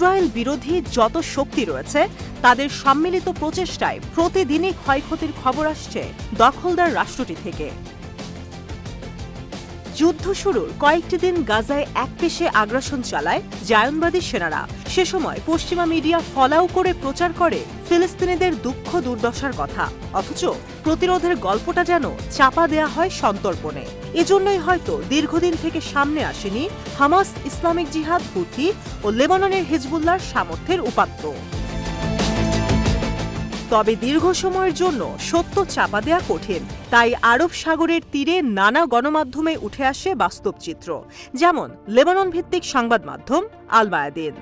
Israel বিরোধী যত শক্তি রয়েছে তাদের সম্মিলিত প্রচেষ্টায় প্রতিদিনই ক্ষয়ক্ষতির খবর আসছে দখলদার রাষ্ট্রটি থেকে। যুদ্ধ শুরুর কয়েকটি দিন গাজায় একপেশে আগ্রাসন চালায় জায়নবাদী সেনারা। সে সময় পশ্চিমা মিডিয়া ফলাও করে প্রচার করে ফিলিস্তিনিদের দুঃখ দুর্দশার কথা, অথচ প্রতিরোধের গল্পটা যেন চাপা দেয়া হয় সন্তর্পণে। এজন্যই হয়তো দীর্ঘদিন থেকে সামনে আসেনি হামাস, ইসলামিক জিহাদ, হুথি ও লেবাননের হিজবুল্লাহর সামর্থ্যের উপাত্ত। তবে দীর্ঘ সময়ের জন্য সত্য চাপা দেয়া কঠিন, তাই আরব সাগরের তীরে নানা গণমাধ্যমে উঠে আসে বাস্তব চিত্র, যেমন লেবানন ভিত্তিক সংবাদ মাধ্যম আল মায়াদিন।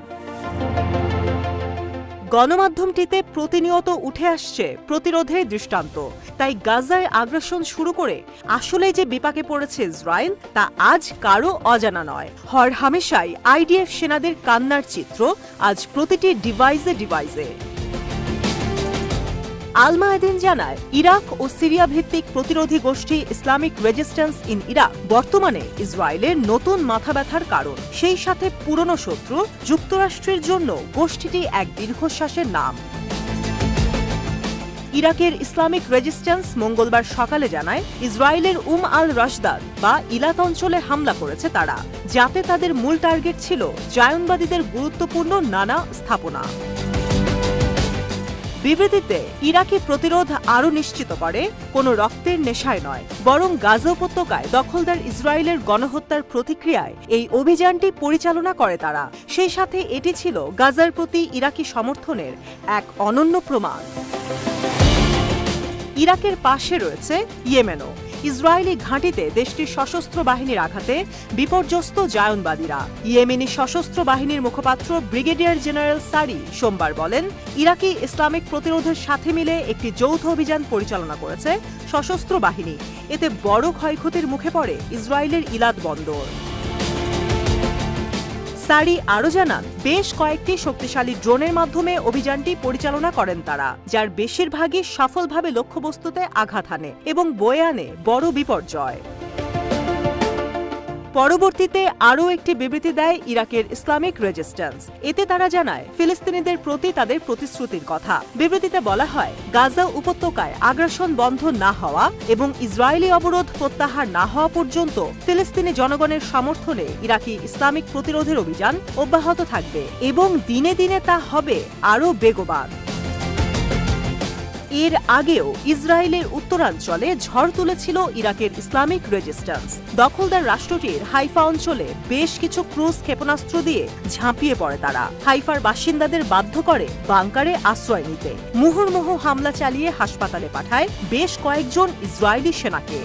গণমাধ্যমটিতে প্রতিনিয়ত উঠে আসছে প্রতিরোধের দৃষ্টান্ত। তাই গাজায় আগ্রাসন শুরু করে আসলে যে বিপাকে পড়েছে ইসরায়েল তা আজ কারও অজানা নয়। হর হামেশাই আইডিএফ সেনাদের কান্নার চিত্র আজ প্রতিটি ডিভাইসে ডিভাইসে। আল মায়াদিন জানায়, ইরাক ও সিরিয়া ভিত্তিক প্রতিরোধী গোষ্ঠী ইসলামিক রেজিস্ট্যান্স ইন ইরাক বর্তমানে ইসরায়েলের নতুন মাথা ব্যথার কারণ। সেই সাথে পুরনো শত্রু যুক্তরাষ্ট্রের জন্য গোষ্ঠীটি এক দীর্ঘশ্বাসের নাম। ইরাকের ইসলামিক রেজিস্ট্যান্স মঙ্গলবার সকালে জানায়, ইসরায়েলের আল রাশদাদ বা ইলাত অঞ্চলে হামলা করেছে তারা, যাতে তাদের মূল টার্গেট ছিল জায়নবাদীদের গুরুত্বপূর্ণ নানা স্থাপনা। বিবৃতিতে ইরাকি প্রতিরোধ আরও নিশ্চিত করে কোনো রক্তের নেশায় নয়, বরং গাজা উপত্যকায় দখলদার ইসরায়েলের গণহত্যার প্রতিক্রিয়ায় এই অভিযানটি পরিচালনা করে তারা। সেই সাথে এটি ছিল গাজার প্রতি ইরাকি সমর্থনের এক অনন্য প্রমাণ। ইরাকের পাশে রয়েছে ইয়েমেনও। ইসরায়েলি ঘাঁটিতে দেশটির সশস্ত্র বাহিনীর আঘাতে বিপর্যস্ত জায়নবাদীরা। ইয়েমেনি সশস্ত্র বাহিনীর মুখপাত্র ব্রিগেডিয়ার জেনারেল সারি সোমবার বলেন, ইরাকি ইসলামিক প্রতিরোধের সাথে মিলে একটি যৌথ অভিযান পরিচালনা করেছে সশস্ত্র বাহিনী। এতে বড় ক্ষয়ক্ষতির মুখে পড়ে ইসরায়েলের ইলাত বন্দর। সারি আরও জানান, বেশ কয়েকটি শক্তিশালী ড্রোনের মাধ্যমে অভিযানটি পরিচালনা করেন তারা, যার বেশিরভাগই সফলভাবে লক্ষ্যবস্তুতে আঘাত হানে এবং বয়ে আনে বড় বিপর্যয়। পরবর্তীতে আরও একটি বিবৃতি দেয় ইরাকের ইসলামিক রেজিস্ট্যান্স। এতে তারা জানায়, ফিলিস্তিনিদের প্রতি তাদের প্রতিশ্রুতির কথা। বিবৃতিতে বলা হয়, গাজা উপত্যকায় আগ্রাসন বন্ধ না হওয়া এবং ইসরায়েলি অবরোধ প্রত্যাহার না হওয়া পর্যন্ত ফিলিস্তিনি জনগণের সমর্থনে ইরাকি ইসলামিক প্রতিরোধের অভিযান অব্যাহত থাকবে এবং দিনে দিনে তা হবে আরও বেগবান। এর আগেও ইসরায়েলের উত্তরাঞ্চলে ঝড় তুলেছিল ইরাকের ইসলামিক রেজিস্ট্যান্স। দখলদার রাষ্ট্রটির হাইফা অঞ্চলে বেশ কিছু ক্রুজ ক্ষেপণাস্ত্র দিয়ে ঝাঁপিয়ে পড়ে তারা। হাইফার বাসিন্দাদের বাধ্য করে বাংকারে আশ্রয় নিতে। মুহুর্মুহু হামলা চালিয়ে হাসপাতালে পাঠায় বেশ কয়েকজন ইসরায়েলি সেনাকে।